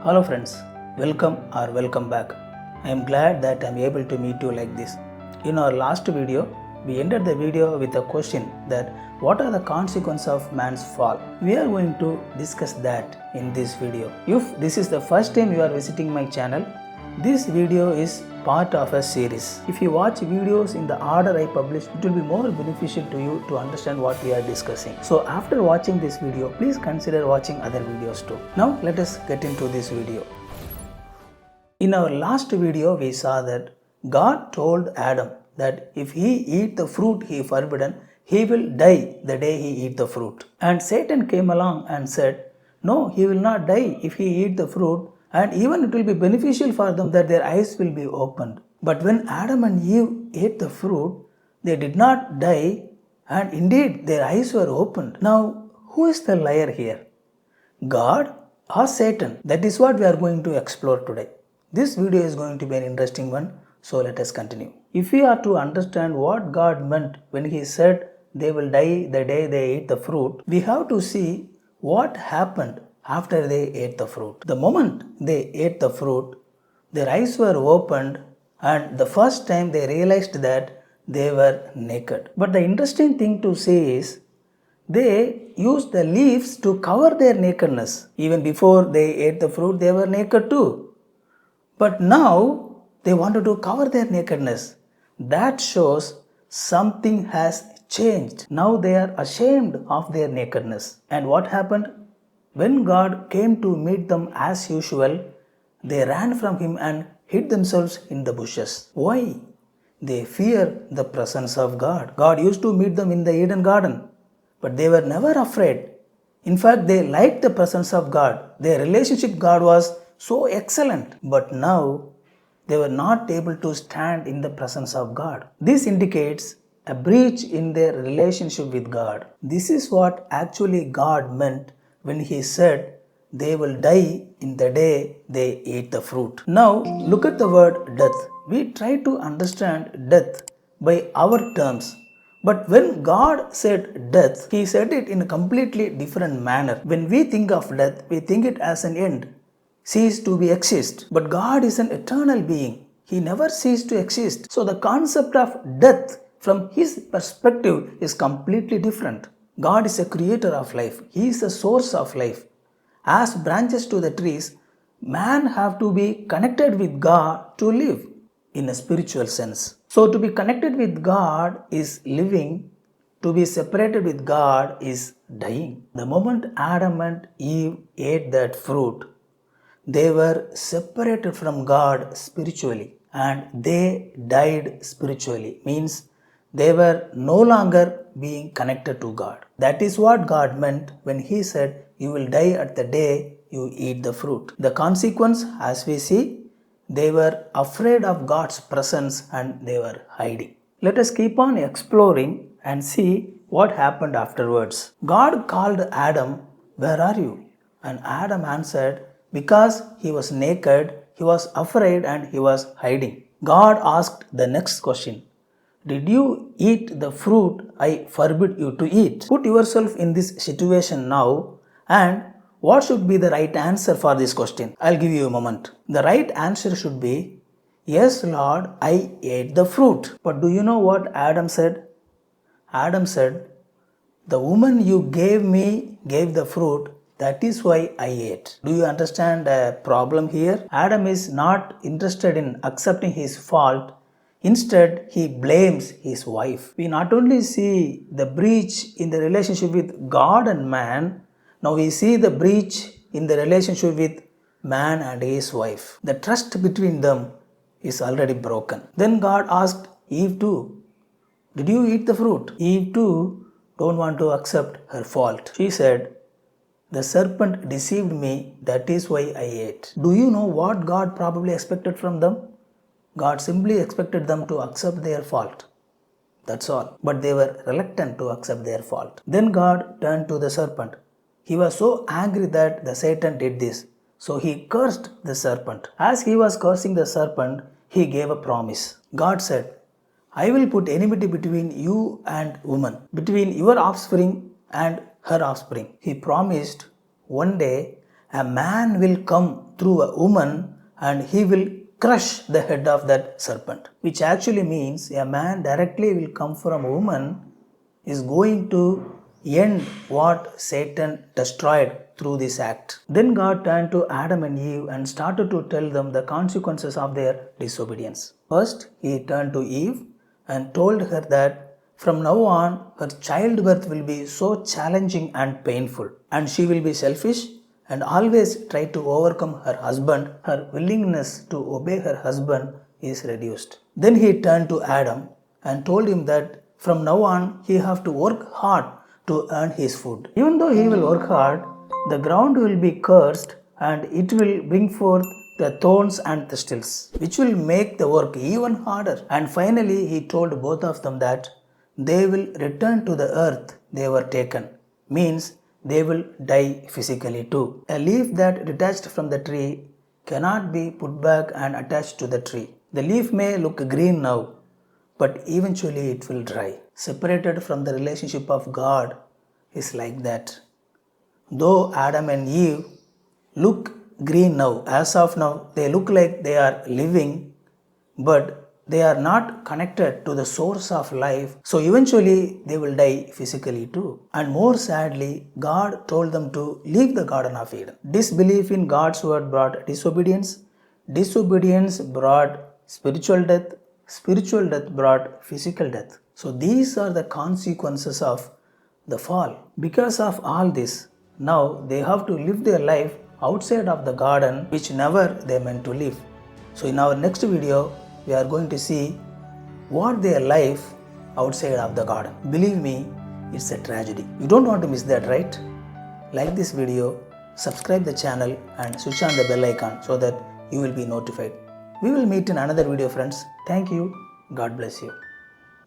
Hello friends, welcome back. I am glad that I am able to meet you like this. In our last video, we ended the video with a question that what are the consequences of man's fall? We are going to discuss that in this video. If this is the first time you are visiting my channel, this video is part of a series. If you watch videos in the order I publish, it will be more beneficial to you to understand what we are discussing. So after watching this video, please consider watching other videos too. Now let us get into this video. In our last video, we saw that God told Adam that if he eat the fruit he forbidden, he will die the day he eat the fruit. And Satan came along and said, no, he will not die if he eat the fruit, and even it will be beneficial for them that their eyes will be opened. But when Adam and Eve ate the fruit, they did not die, and indeed their eyes were opened. Now, who is the liar here? God or Satan? That is what we are going to explore today. This video is going to be an interesting one, so let us continue. If we are to understand what God meant when He said they will die the day they eat the fruit, we have to see what happened after they ate the fruit. The moment they ate the fruit, their eyes were opened, and the first time they realized that they were naked. But the interesting thing to say is, they used the leaves to cover their nakedness. Even before they ate the fruit, they were naked too. But now they wanted to cover their nakedness. That shows something has changed. Now they are ashamed of their nakedness. And what happened? When God came to meet them as usual, they ran from Him and hid themselves in the bushes. Why? They fear the presence of God. God used to meet them in the Eden garden, but they were never afraid. In fact, they liked the presence of God. Their relationship with God was so excellent, but now they were not able to stand in the presence of God. This indicates a breach in their relationship with God. This is what actually God meant when He said they will die in the day they eat the fruit. Now look at the word death. We try to understand death by our terms. But when God said death, He said it in a completely different manner. When we think of death, we think it as an end, cease to be exist. But God is an eternal being. He never ceased to exist. So the concept of death from His perspective is completely different. God is a creator of life. He is the source of life. As branches to the trees, man have to be connected with God to live in a spiritual sense. So to be connected with God is living. To be separated with God is dying. The moment Adam and Eve ate that fruit, they were separated from God spiritually and they died spiritually. Means they were no longer being connected to God. That is what God meant when He said, you will die at the day you eat the fruit. The consequence, as we see, they were afraid of God's presence and they were hiding. Let us keep on exploring and see what happened afterwards. God called Adam, where are you? And Adam answered, because he was naked, he was afraid and he was hiding. God asked the next question. Did you eat the fruit I forbid you to eat? Put yourself in this situation now, and what should be the right answer for this question? I'll give you a moment. The right answer should be, yes, Lord, I ate the fruit. But do you know what Adam said? Adam said, the woman you gave me gave the fruit, that is why I ate. Do you understand the problem here? Adam is not interested in accepting his fault. Instead, he blames his wife. We not only see the breach in the relationship with God and man, now we see the breach in the relationship with man and his wife. The trust between them is already broken. Then God asked Eve too, did you eat the fruit? Eve too don't want to accept her fault. She said, the serpent deceived me, that is why I ate. Do you know what God probably expected from them? God simply expected them to accept their fault. That's all. But they were reluctant to accept their fault. Then God turned to the serpent. He was so angry that the Satan did this. So he cursed the serpent. As he was cursing the serpent, he gave a promise. God said, I will put enmity between you and woman, between your offspring and her offspring. He promised one day a man will come through a woman and he will crush the head of that serpent, which actually means a man directly will come from a woman is going to end what Satan destroyed through this act. Then God turned to Adam and Eve and started to tell them the consequences of their disobedience. First, he turned to Eve and told her that from now on her childbirth will be so challenging and painful, and she will be selfish and always try to overcome her husband. Her willingness to obey her husband is reduced. Then he turned to Adam and told him that from now on he have to work hard to earn his food. Even though he will work hard, the ground will be cursed and it will bring forth the thorns and thistles, which will make the work even harder. And finally he told both of them that they will return to the earth they were taken, means they will die physically too. A leaf that detached from the tree cannot be put back and attached to the tree. The leaf may look green now, but eventually it will dry. Separated from the relationship of God is like that. Though Adam and Eve look green now, as of now, they look like they are living, but they are not connected to the source of life. So eventually they will die physically too. And more sadly, God told them to leave the Garden of Eden. Disbelief in God's word brought disobedience. Disobedience brought spiritual death. Spiritual death brought physical death. So these are the consequences of the fall. Because of all this, now they have to live their life outside of the garden, which never they meant to live. So in our next video, we are going to see what their life outside of the garden. Believe me, it's a tragedy. You don't want to miss that, right? Like this video, subscribe the channel and switch on the bell icon so that you will be notified. We will meet in another video, friends. Thank you. God bless you.